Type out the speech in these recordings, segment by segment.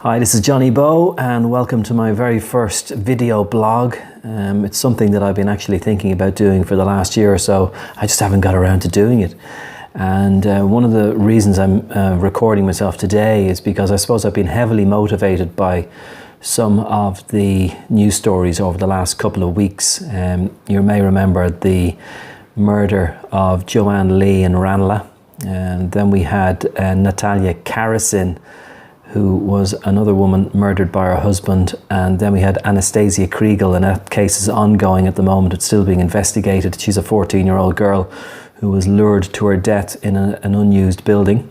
Hi, this is Johnny Bow and welcome to my very first video blog. It's something that I've been actually thinking about doing for the last year or so. I just haven't got around to doing it. And one of the reasons I'm recording myself today is because I suppose I've been heavily motivated by some of the news stories over the last couple of weeks. You may remember the murder of Joanne Lee in Ranelagh. And then we had Anastasia Kriegel, who was another woman murdered by her husband, and then we had Anastasia Kriegel, and that case is ongoing at the moment. It's still being investigated. She's a 14-year-old girl who was lured to her death in an unused building.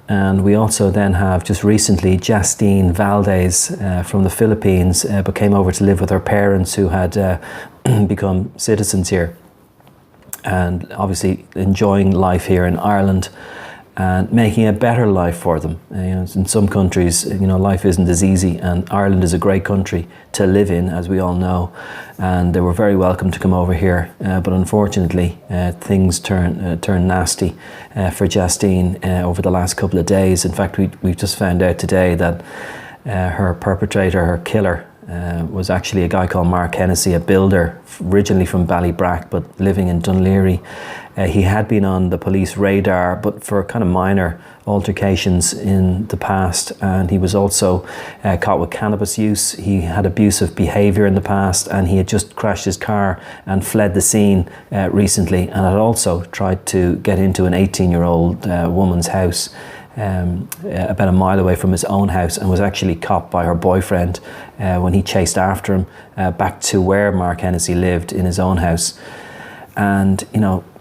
And we also then have just recently Jastine Valdez from the Philippines, but came over to live with her parents who had become citizens here, and obviously enjoying life here in Ireland and making a better life for them. In some countries, life isn't as easy, and Ireland is a great country to live in, as we all know, and they were very welcome to come over here, but unfortunately things turned nasty for Jastine over the last couple of days. In fact, we've just found out today that her perpetrator, her killer, was actually a guy called Mark Hennessy, a builder originally from Ballybrack but living in Dunleary. He had been on the police radar, but for kind of minor altercations in the past, and he was also caught with cannabis use. He had abusive behaviour in the past, and he had just crashed his car and fled the scene recently, and had also tried to get into an 18-year-old woman's house about a mile away from his own house, and was actually caught by her boyfriend when he chased after him back to where Mark Hennessy lived in his own house. And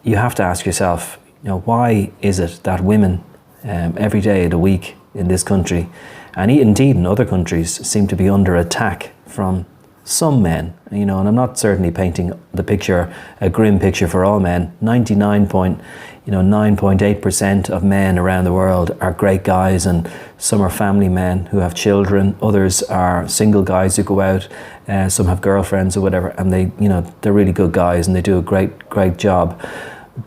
you have to ask yourself, why is it that women every day of the week in this country, and indeed in other countries, seem to be under attack from some men? And I'm not certainly painting the picture, a grim picture for all men. 9.8% of men around the world are great guys, and some are family men who have children. Others are single guys who go out. Some have girlfriends or whatever, and they're really good guys and they do a great job.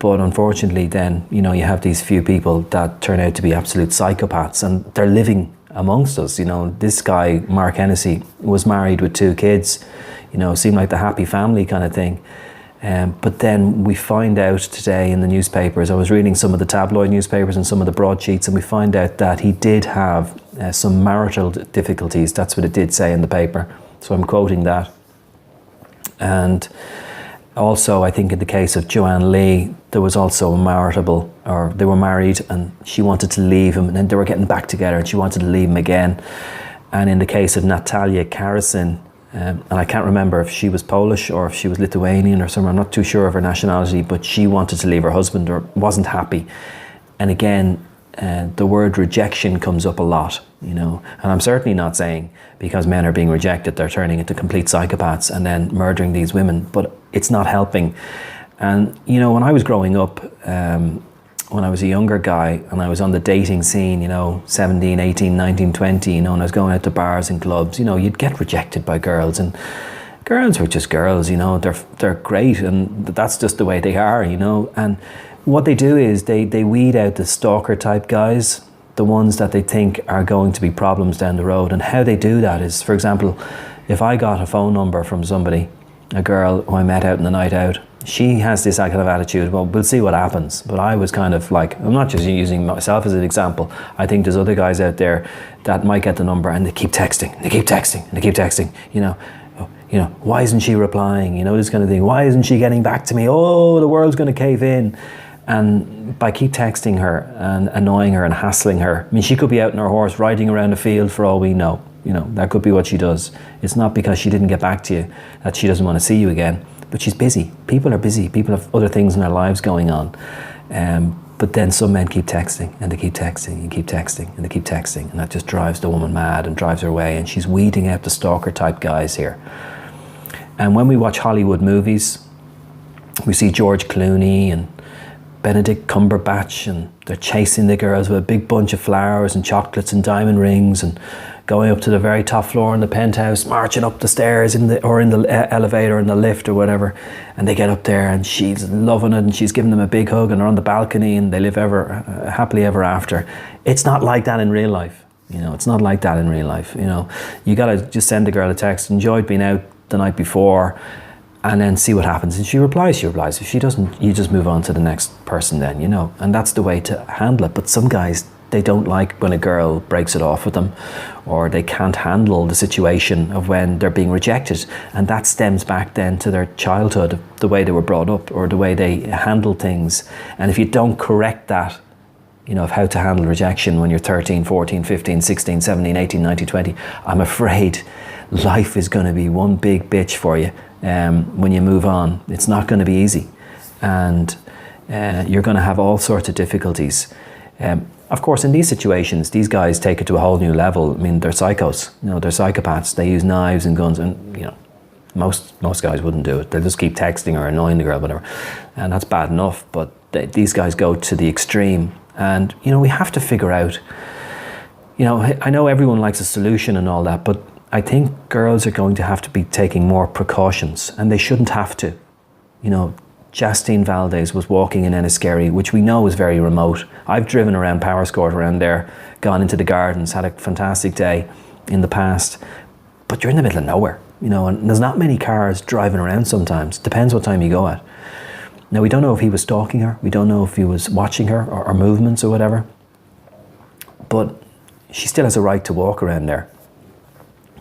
But unfortunately, then you have these few people that turn out to be absolute psychopaths, and they're living amongst us. This guy Mark Hennessy was married with 2 kids. Seemed like the happy family kind of thing. But then we find out today in the newspapers, I was reading some of the tabloid newspapers and some of the broadsheets, and we find out that he did have some marital difficulties. That's what it did say in the paper. So I'm quoting that. And also, I think in the case of Joanne Lee, there was also they were married and she wanted to leave him, and then they were getting back together and she wanted to leave him again. And in the case of Anastasia Kriegel, and I can't remember if she was Polish or if she was Lithuanian or somewhere, I'm not too sure of her nationality, but she wanted to leave her husband or wasn't happy. And again, the word rejection comes up a lot, and I'm certainly not saying because men are being rejected, they're turning into complete psychopaths and then murdering these women, but it's not helping. And, when I was growing up, when I was a younger guy and I was on the dating scene, 17, 18, 19, 20, and I was going out to bars and clubs, you'd get rejected by girls, and girls were just girls, they're great, and that's just the way they are, and what they do is they weed out the stalker type guys, the ones that they think are going to be problems down the road. And how they do that is, for example, if I got a phone number from somebody, a girl who I met out in the night out, she has this kind of attitude, well, we'll see what happens. But I was kind of like, I'm not just using myself as an example. I think there's other guys out there that might get the number and they keep texting, and they keep texting, and they keep texting, why isn't she replying? This kind of thing. Why isn't she getting back to me? Oh, the world's going to cave in. And by keep texting her and annoying her and hassling her, she could be out on her horse riding around a field for all we know. That could be what she does. It's not because she didn't get back to you that she doesn't want to see you again, but she's busy. People are busy. People have other things in their lives going on. But then some men keep texting, and they keep texting and keep texting and they keep texting, and that just drives the woman mad and drives her away, and she's weeding out the stalker type guys here. And when we watch Hollywood movies, we see George Clooney and Benedict Cumberbatch, and they're chasing the girls with a big bunch of flowers and chocolates and diamond rings, and going up to the very top floor in the penthouse, marching up the stairs in the elevator, in the lift or whatever, and they get up there and she's loving it and she's giving them a big hug and they're on the balcony and they live happily ever after. It's not like that in real life. You know, it's not like that in real life. You know, you gotta just send the girl a text, enjoyed being out the night before, and then see what happens. And she replies, she replies. If she doesn't, you just move on to the next person then, you know. And that's the way to handle it. But some guys, they don't like when a girl breaks it off with them, or they can't handle the situation of when they're being rejected. And that stems back then to their childhood, the way they were brought up, or the way they handle things. And if you don't correct that, you know, of how to handle rejection when you're 13, 14, 15, 16, 17, 18, 19, 20, I'm afraid life is going to be one big bitch for you when you move on. It's not going to be easy. And you're going to have all sorts of difficulties. Of course, in these situations, these guys take it to a whole new level. I mean, they're psychos, you know, they're psychopaths. They use knives and guns, and, you know, most guys wouldn't do it. They'll just keep texting or annoying the girl, whatever. And that's bad enough, but these guys go to the extreme. And, you know, we have to figure out, you know, I know everyone likes a solution and all that, but I think girls are going to have to be taking more precautions, and they shouldn't have to. You know, Jastine Valdez was walking in Enniskerry, which we know is very remote. I've driven around Powerscourt around there, gone into the gardens, had a fantastic day in the past, but you're in the middle of nowhere, you know, and there's not many cars driving around sometimes. Depends what time you go at. Now, we don't know if he was stalking her. We don't know if he was watching her or movements or whatever. But she still has a right to walk around there.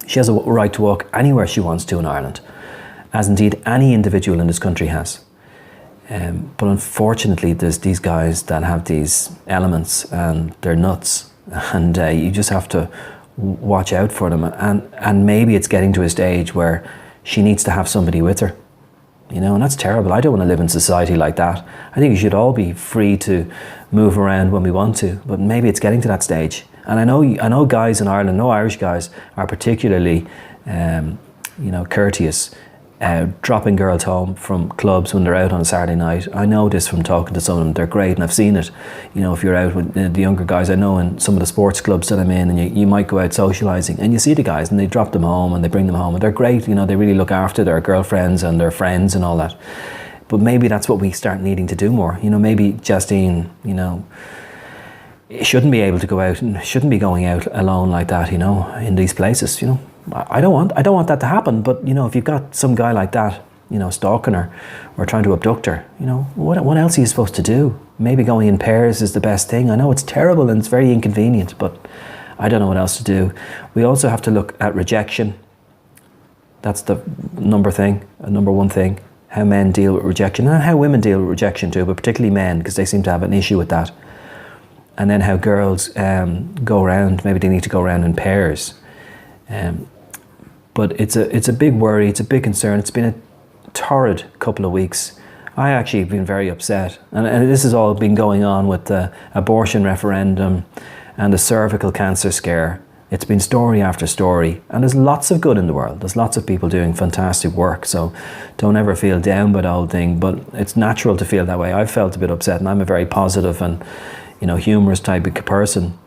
She has a right to walk anywhere she wants to in Ireland, as indeed any individual in this country has. But unfortunately, there's these guys that have these elements and they're nuts. And you just have to watch out for them. And maybe it's getting to a stage where she needs to have somebody with her. You know, and that's terrible. I don't want to live in society like that. I think we should all be free to move around when we want to, but maybe it's getting to that stage. And I know guys in Ireland, no Irish guys, are particularly, you know, courteous, dropping girls home from clubs when they're out on a Saturday night. I know this from talking to some of them. They're great, and I've seen it. You know, if you're out with the younger guys, I know in some of the sports clubs that I'm in, and you might go out socialising, and you see the guys, and they drop them home, and they bring them home, and they're great. You know, they really look after their girlfriends and their friends and all that. But maybe that's what we start needing to do more. You know, maybe Jastine, you know, shouldn't be able to go out and shouldn't be going out alone like that, you know, in these places, you know. I don't want that to happen, but, you know, if you've got some guy like that, you know, stalking her or trying to abduct her, you know, what else are you supposed to do? Maybe going in pairs is the best thing. I know it's terrible and it's very inconvenient, but I don't know what else to do. We also have to look at rejection. That's the number one thing, how men deal with rejection, and how women deal with rejection too, but particularly men, because they seem to have an issue with that. And then how girls go around, maybe they need to go around in pairs. But it's a big worry, it's a big concern. It's been a torrid couple of weeks. I actually have been very upset. And this has all been going on with the abortion referendum and the cervical cancer scare. It's been story after story. And there's lots of good in the world. There's lots of people doing fantastic work. So don't ever feel down by the whole thing. But it's natural to feel that way. I felt a bit upset, and I'm a very positive and, you know, humorous type of person.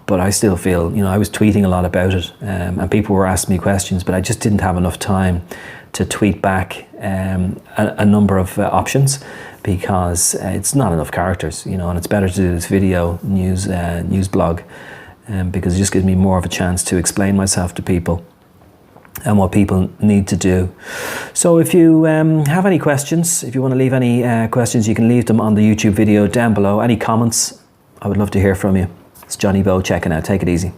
But I still feel, you know, I was tweeting a lot about it, and people were asking me questions, but I just didn't have enough time to tweet back a number of options, because it's not enough characters, you know, and it's better to do this video news blog, because it just gives me more of a chance to explain myself to people and what people need to do. So if you have any questions, if you want to leave any questions, you can leave them on the YouTube video down below. Any comments, I would love to hear from you. It's Johnny Bowe checking out. Take it easy.